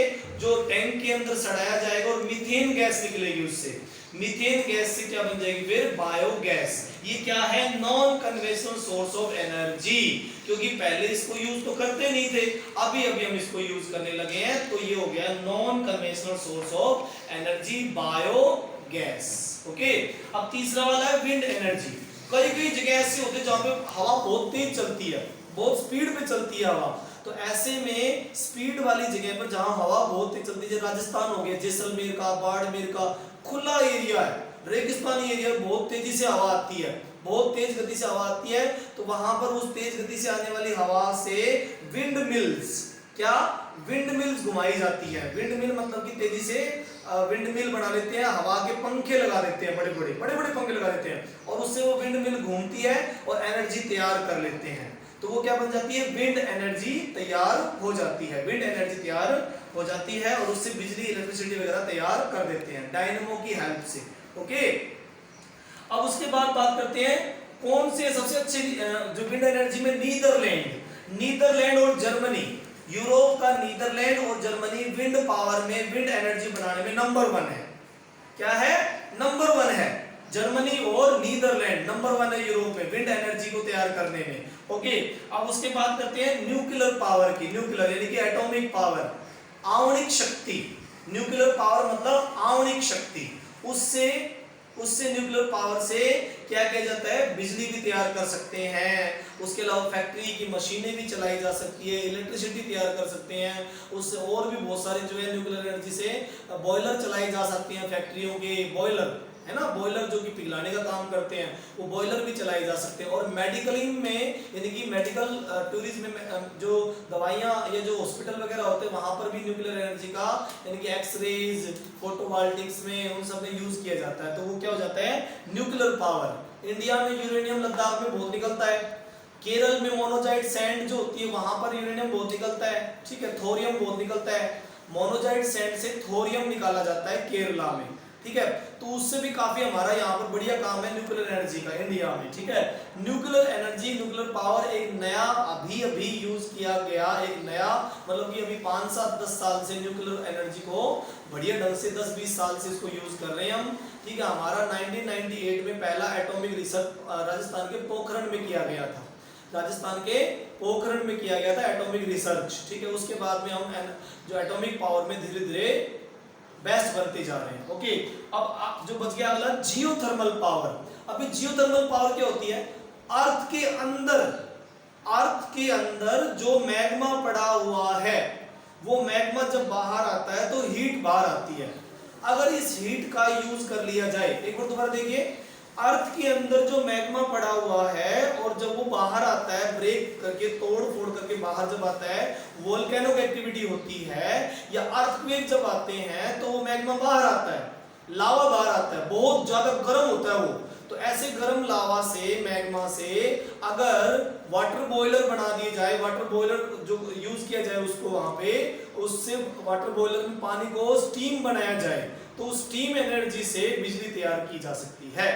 जो टैंक के अंदर सड़ाया जाएगा और मीथेन गैस निकलेगी, उससे मीथेन गैस से क्या बन जाएगी? फिर बायोगैस। ये क्या है? Non conventional source of energy, क्योंकि पहले इसको यूज तो करते नहीं थे, अभी हम इसको यूज करने लगे हैं, तो ये हो गया non conventional source of energy, biogas, okay. अब तीसरा वाला है विंड एनर्जी। कई जगह ऐसे होते हैं जहां पे हवा बहुत तेज चलती है, बहुत स्पीड पे चलती है हवा, तो ऐसे में स्पीड वाली जगह पर जहां हवा बहुत तेज चलती है, राजस्थान हो गया, जैसलमेर का, बाड़मेर का खुला एरिया है, रेगिस्तानी एरिया, बहुत तेजी से हवा आती है, बहुत तेज गति से हवा आती है, तो वहां पर उस तेज गति से आने वाली हवा से विंड मिल्स, क्या? विंड मिल्स घुमाई जाती है। विंड मिल मतलब कि तेजी से विंड मिल बना लेते हैं, हवा के पंखे लगा देते हैं, बड़े बड़े पंखे लगा देते हैं, और उससे वो विंड मिल घूमती है और एनर्जी तैयार कर लेते हैं, तो वो क्या बन जाती है? विंड एनर्जी तैयार हो जाती है, विंड एनर्जी तैयार हो जाती है, और उससे बिजली, इलेक्ट्रिसिटी वगैरह तैयार कर देते हैं डायनेमो की हेल्प से, ओके। अब उसके बाद बात करते हैं कौन से सबसे अच्छे जो विंड एनर्जी में, नीदरलैंड और जर्मनी, यूरोप का नीदरलैंड और जर्मनी विंड पावर में, विंड एनर्जी बनाने में नंबर 1 है। क्या है? नंबर 1 है। जर्मनी और नीदरलैंड नंबर 1 है यूरोप में विंड एनर्जी को तैयार करने में, ओके। अब उसके बाद करते हैं न्यूक्लियर पावर की। न्यूक्लियर यानी कि एटॉमिक पावर, आणविक शक्ति। न्यूक्लियर पावर मतलब आणविक शक्ति, उससे न्यूक्लियर पावर से क्या किया जाता है? बिजली भी तैयार कर सकते हैं, उसके अलावा फैक्ट्री की मशीनें भी चलाई जा सकती है, इलेक्ट्रिसिटी तैयार कर सकते हैं, उससे और भी बहुत सारे जो है न्यूक्लियर एनर्जी से बॉयलर चलाई जा सकती हैं, फैक्ट्रियों के बॉयलर है ना, बॉयलर जो कि पिघलाने का काम करते हैं, वो बॉयलर भी चलाए जा सकते हैं। और मेडिकल में यानी कि मेडिकल टूरिज्म में जो दवाइयाँ या जो हॉस्पिटल वगैरह होते हैं, वहां पर भी न्यूक्लियर एनर्जी का यानी कि एक्सरेज, फोटोवोल्टिक्स में उन सब में यूज किया जाता है, तो वो क्या हो जाता है? Nuclear power. इंडिया में यूरेनियम लद्दाख में बहुत निकलता है, केरल में मोनोजाइट सैंड जो होती है वहां पर यूरेनियम बहुत निकलता है, ठीक है, थोरियम बहुत निकलता है, मोनोजाइट सैंड से थोरियम निकाला जाता है केरला में, ठीक है। तो उससे भी काफी हमारा यहाँ पर बढ़िया काम है न्यूक्लियर एनर्जी का इंडिया में, ठीक है। न्यूक्लियर एनर्जी, न्यूक्लियर पावर एक नया अभी अभी यूज किया गया एक नया, मतलब कि अभी 5-7-10 साल से न्यूक्लियर एनर्जी को बढ़िया ढंग से 10-20 साल से इसको यूज कर रहे हैं हम, ठीक है। हमारा 1998 में पहला एटॉमिक रिसर्च राजस्थान के पोखरण में किया गया था, राजस्थान के पोखरण में किया गया था एटॉमिक रिसर्च, ठीक है। उसके बाद में हम जो एटॉमिक पावर में धीरे धीरे बेस्ट बनते जा रहे हैं, ओके। अब जो बच गया अगला जियोथर्मल पावर। अभी जियोथर्मल पावर क्या होती है? अर्थ के अंदर जो मैग्मा पड़ा हुआ है, वो मैग्मा जब बाहर आता है तो हीट बाहर आती है। अगर इस हीट का यूज कर लिया जाए, एक बार दोबारा देखिए, अर्थ के अंदर जो मैग्मा पड़ा हुआ है और जब वो बाहर आता है, ब्रेक करके तोड़ फोड़ करके बाहर जब आता है, वोल्केनिक एक्टिविटी होती है या अर्थक्वेक जब आते हैं तो वो मैग्मा बाहर आता है, लावा बाहर आता है, बहुत ज्यादा गर्म होता है वो। तो ऐसे गर्म लावा से, मैग्मा से अगर वाटर बॉयलर बना दिए जाए, वाटर बॉयलर जो यूज किया जाए उसको वहां पे, उससे वाटर बॉयलर में पानी को स्टीम बनाया जाए, तो स्टीम एनर्जी से बिजली तैयार की जा सकती है।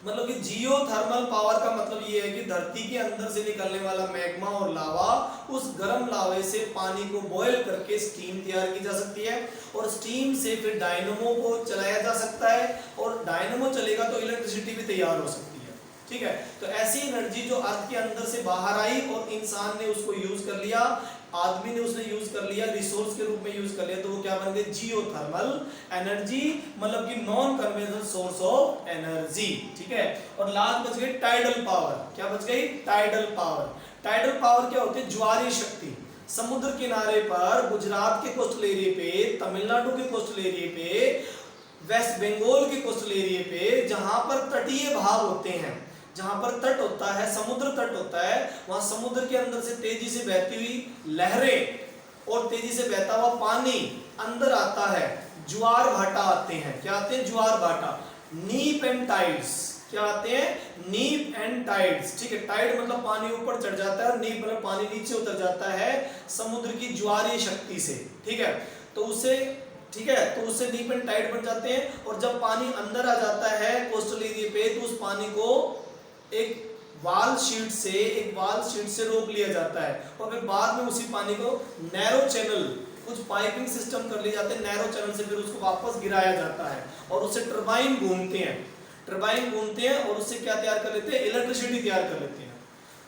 मतलब कि जियोथर्मल पावर का मतलब ये है कि धरती के अंदर से निकलने वाला मैग्मा और लावा, उस गर्म लावे से पानी को बॉयल करके स्टीम तैयार की जा सकती है और स्टीम से फिर डायनेमो को चलाया जा सकता है और डायनेमो चलेगा तो इलेक्ट्रिसिटी भी तैयार हो सकती है, ठीक है। तो ऐसी एनर्जी जो अर्थ के अंदर से बाहर आई और इंसान ने उसको यूज कर लिया, आदमी ने उसने यूज कर लिया, रिसोर्स के रूप में यूज कर लिया, तो वो क्या बन गए? जियोथर्मल एनर्जी, मतलब कि non conventional source of energy, ठीक है। और लास्ट बच गई टाइडल पावर। क्या बच गई? Tidal power. टाइडल पावर क्या होती है? ज्वारीय शक्ति। समुद्र किनारे पर, गुजरात के कोस्टल एरिया पे, तमिलनाडु के कोस्टल एरिया पे, वेस्ट बंगाल के कोस्टल एरिया पे, जहां पर तटीय भाग होते हैं, जहां पर तट होता है, समुद्र तट होता है, वहां समुद्र के अंदर से तेजी से बहती हुई लहरें और तेजी से बहता हुआ पानी अंदर आता है, ज्वार भाटा आते हैं। क्या आते हैं? ज्वार भाटा। नीप एंड टाइड्स। क्या आते हैं? नीप एंड टाइड्स, ठीक है। टाइड मतलब पानी ऊपर चढ़ जाता है और नीप मतलब पानी नीचे उतर जाता है समुद्र की ज्वारीय शक्ति से, ठीक है। तो उससे, ठीक है, तो उससे नीप एंड टाइड बन जाते हैं और जब पानी अंदर आ जाता है कोस्टल एरिया पे, तो उस पानी को एक वाल शीट से रोक लिया जाता है और फिर बाद में उसी पानी को नैरो चैनल, कुछ पाइपिंग सिस्टम कर लिए जाते हैं, नैरो चैनल से फिर उसको वापस गिराया जाता है और उससे टरबाइन घूमते हैं और उससे क्या तैयार कर लेते हैं? इलेक्ट्रिसिटी तैयार कर लेते हैं।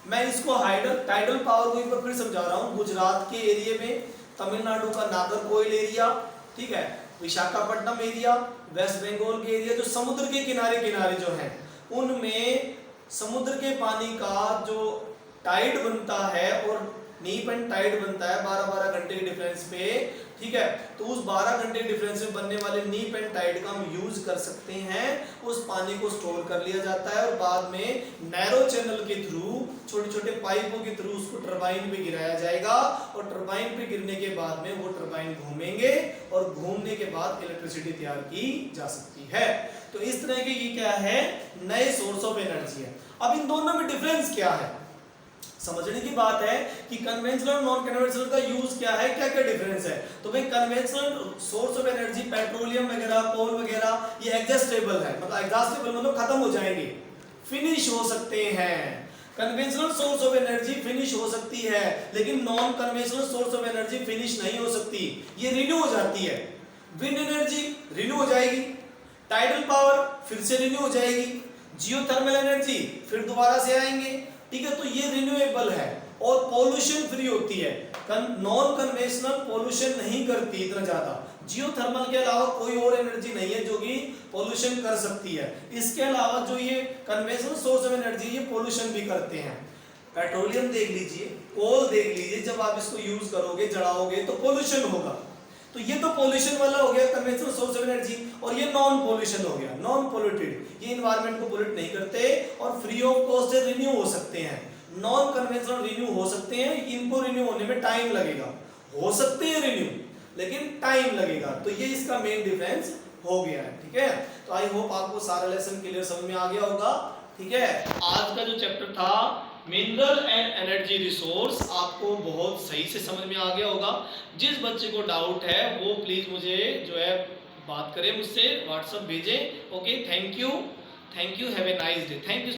मैं इसको टाइडल पावर को एक बार फिर समझा रहा हूँ। गुजरात के एरिया में, तमिलनाडु का नागरकोइल एरिया, ठीक है, विशाखापट्टनम एरिया, वेस्ट बंगाल के एरिया, जो समुद्र के किनारे जो है, उनमें समुद्र के पानी का जो टाइड बनता है और नीप एंड टाइड बनता है 12-12 घंटे के डिफरेंस पे, ठीक है। तो उस 12 घंटे डिफरेंस में बनने वाले नीप एंड टाइड का हम यूज कर सकते हैं, उस पानी को स्टोर कर लिया जाता है और बाद में नैरो चैनल के थ्रू, छोटे छोटे पाइपों के थ्रू उसको टरबाइन पे गिराया जाएगा और टरबाइन पे गिरने के बाद में वो टरबाइन घूमेंगे और घूमने के बाद इलेक्ट्रिसिटी तैयार की जा सकती है। तो इस तरह के ये क्या है? नए सोर्स ऑफ एनर्जी है। अब इन दोनों में डिफरेंस क्या है? समझने की बात है कि कन्वेंशनल और नॉन कन्वेंशनल का यूज क्या है, क्या क्या डिफरेंस है। तो भाई conventional source of energy, petroleum वगैरह, कोल वगैरह, ये एग्जॉस्टेबल है, मतलब एग्जॉस्टेबल मतलब खत्म हो जाएंगे, फिनिश हो सकते हैं। Conventional source of energy finish हो सकती है, लेकिन non conventional source of energy finish नहीं हो सकती, ये रिन्यू हो जाती है। विंड एनर्जी रिन्यू हो जाएगी, टाइडल पावर फिर से रिन्यू हो जाएगी, जियोथर्मल एनर्जी फिर दोबारा से आएंगे, ठीक है। तो ये रिन्यूएबल है और पॉल्यूशन फ्री होती है। नॉन कन्वेंशनल पॉल्यूशन नहीं करती इतना ज्यादा। जियोथर्मल के अलावा कोई और एनर्जी नहीं है जो कि पॉल्यूशन कर सकती है। इसके अलावा जो ये कन्वेंशनल सोर्स ऑफ एनर्जी, ये पॉल्यूशन भी करते हैं। पेट्रोलियम देख लीजिए, कोल देख लीजिए, जब आप इसको यूज करोगे, जलाओगे तो पॉल्यूशन होगा। तो ये तो पॉल्यूशन वाला हो गया कन्वेंशनल सोर्स ऑफ एनर्जी, और ये नॉन पॉल्यूशन हो गया, नॉन पॉल्यूटेड, ये एनवायरनमेंट को पॉल्यूट नहीं करते और फ्री ऑफ कॉस्ट रिन्यू हो सकते हैं। नॉन कन्वेंशनल रिन्यू हो सकते हैं, इनको रिन्यू होने में टाइम लगेगा, हो सकते हैं रिन्यू लेकिन टाइम लगेगा। तो ये इसका मेन डिफरेंस हो गया है, ठीक है। तो आई होप आपको सारा लेसन क्लियर समझ में आ गया होगा, ठीक है। आज का जो चैप्टर था मिनरल एंड एनर्जी रिसोर्स, आपको बहुत सही से समझ में आ गया होगा। जिस बच्चे को डाउट है वो प्लीज मुझे जो है बात करें मुझसे, व्हाट्सअप भेजें। Okay, thank you, have a nice day, thank you.